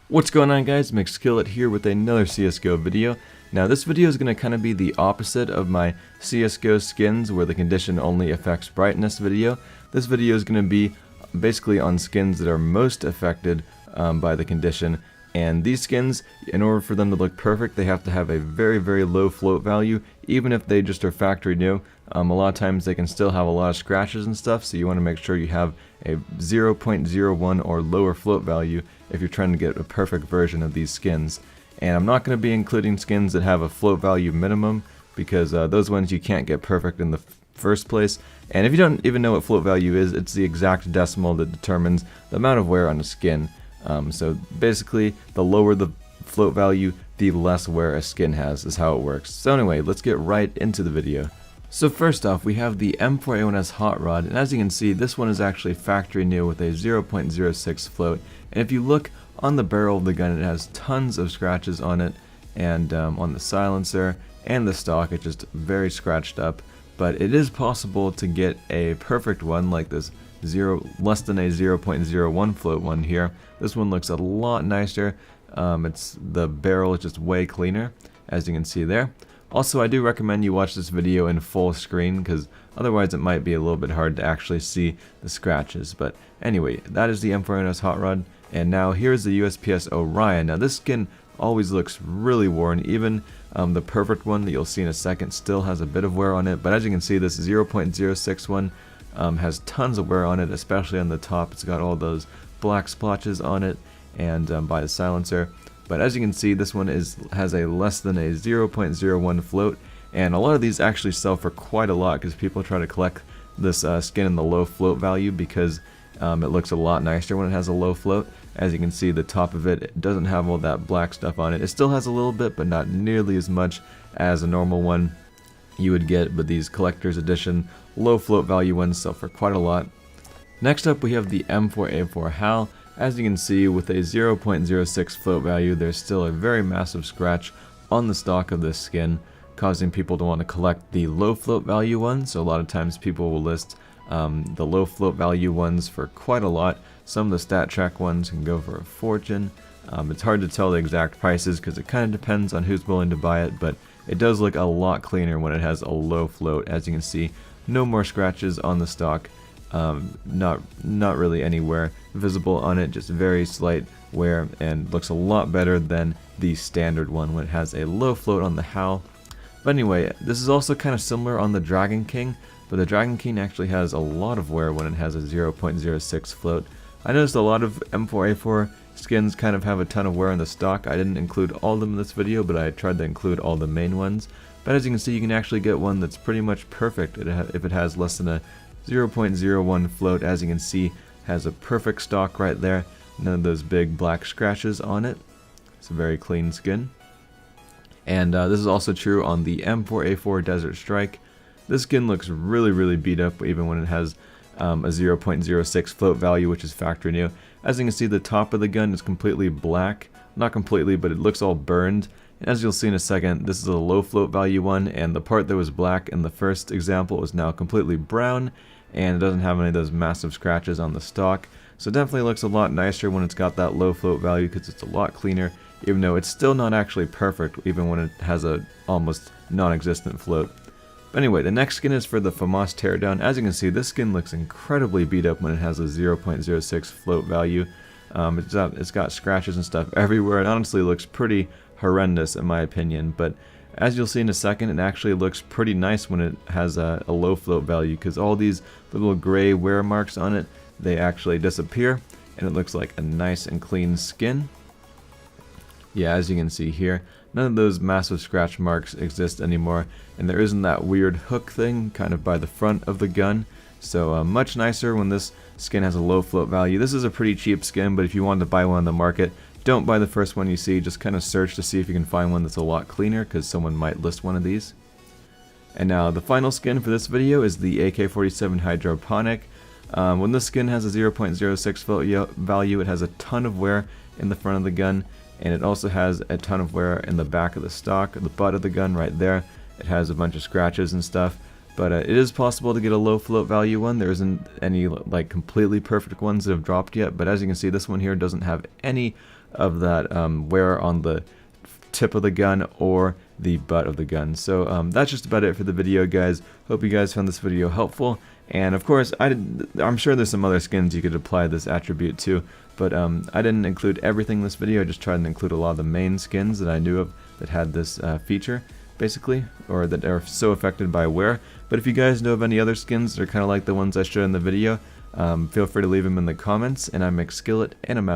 What's going on, guys? Mcskillet here with another CSGO video. Now this video is going to kind of be the opposite of my CSGO skins where the condition only affects brightness video. This video is going to be basically on skins that are most affected by the condition. And these skins, in order for them to look perfect, they have to have a very, very low float value, even if they just are factory new. A lot of times they can still have a lot of scratches and stuff, so you want to make sure you have a 0.01 or lower float value if you're trying to get a perfect version of these skins. And I'm not going to be including skins that have a float value minimum, because those ones you can't get perfect in the first place. And if you don't even know what float value is, it's the exact decimal that determines the amount of wear on a skin. So basically, the lower the float value, the less wear a skin has, is how it works. So anyway, let's get right into the video. So first off, we have the M4A1-S Hot Red, and as you can see, this one is actually factory new with a 0.06 float. And if you look on the barrel of the gun, it has tons of scratches on it, and on the silencer and the stock, it's just very scratched up. But it is possible to get a perfect one like this less than a 0.01 float one here. This one looks a lot nicer. The barrel is just way cleaner, as you can see there. Also, I do recommend you watch this video in full screen, because otherwise it might be a little bit hard to actually see the scratches. But anyway, that is the M4A1-S Hot Red, and now here's the USP-5 Orion. Now this skin always looks really worn. Even the perfect one that you'll see in a second still has a bit of wear on it, but as you can see, this 0.06 one has tons of wear on it, especially on the top. It's got all those black splotches on it, and by the silencer. But as you can see, this one has a less than a 0.01 float, and a lot of these actually sell for quite a lot because people try to collect this skin in the low float value because it looks a lot nicer when it has a low float. As you can see, the top of it doesn't have all that black stuff on it. It still has a little bit, but not nearly as much as a normal one you would get, but these collector's edition low float value ones sell for quite a lot. Next up, we have the M4A4 HAL. As you can see, with a 0.06 float value, there's still a very massive scratch on the stock of this skin, causing people to want to collect the low float value ones. So a lot of times people will list the low float value ones for quite a lot. Some of the stat track ones can go for a fortune. It's hard to tell the exact prices because it kind of depends on who's willing to buy it, but it does look a lot cleaner when it has a low float. As you can see, no more scratches on the stock. Not really anywhere visible on it, just very slight wear, and looks a lot better than the standard one when it has a low float on the HAL. But anyway, this is also kind of similar on the Dragon King, but the Dragon King actually has a lot of wear when it has a 0.06 float. I noticed a lot of M4A4 skins kind of have a ton of wear in the stock. I didn't include all of them in this video, but I tried to include all the main ones. But as you can see, you can actually get one that's pretty much perfect if it has less than a 0.01 float. As you can see, has a perfect stock right there. None of those big black scratches on it. It's a very clean skin. And this is also true on the M4A4 Desert Strike. This skin looks really, really beat up even when it has a 0.06 float value, which is factory new. As you can see, the top of the gun is completely black. Not completely, but it looks all burned. And as you'll see in a second, this is a low float value one, and the part that was black in the first example is now completely brown, and it doesn't have any of those massive scratches on the stock. So it definitely looks a lot nicer when it's got that low float value because it's a lot cleaner, even though it's still not actually perfect even when it has a almost non-existent float. But anyway, the next skin is for the FAMAS Teardown. As you can see, this skin looks incredibly beat up when it has a 0.06 float value. It's got scratches and stuff everywhere. It honestly looks pretty horrendous in my opinion, but as you'll see in a second, it actually looks pretty nice when it has a low float value, because all these little gray wear marks on it, they actually disappear, and it looks like a nice and clean skin. Yeah, as you can see here, none of those massive scratch marks exist anymore, and there isn't that weird hook thing kind of by the front of the gun. So much nicer when this skin has a low float value. This is a pretty cheap skin, but if you wanted to buy one on the market, don't buy the first one you see. Just kind of search to see if you can find one that's a lot cleaner, because someone might list one of these. And now the final skin for this video is the AK-47 Hydroponic. When this skin has a 0.06 float value, it has a ton of wear in the front of the gun, and it also has a ton of wear in the back of the stock, the butt of the gun right there. It has a bunch of scratches and stuff. But it is possible to get a low float value one. There isn't any like completely perfect ones that have dropped yet, but as you can see, this one here doesn't have any of that wear on the tip of the gun or the butt of the gun. So that's just about it for the video, guys. Hope you guys found this video helpful. And of course, I'm sure there's some other skins you could apply this attribute to, but I didn't include everything in this video. I just tried to include a lot of the main skins that I knew of that had this feature, basically, or that are so affected by wear. But if you guys know of any other skins that are kind of like the ones I showed in the video, feel free to leave them in the comments. And I'm Mcskillet, and I'm out.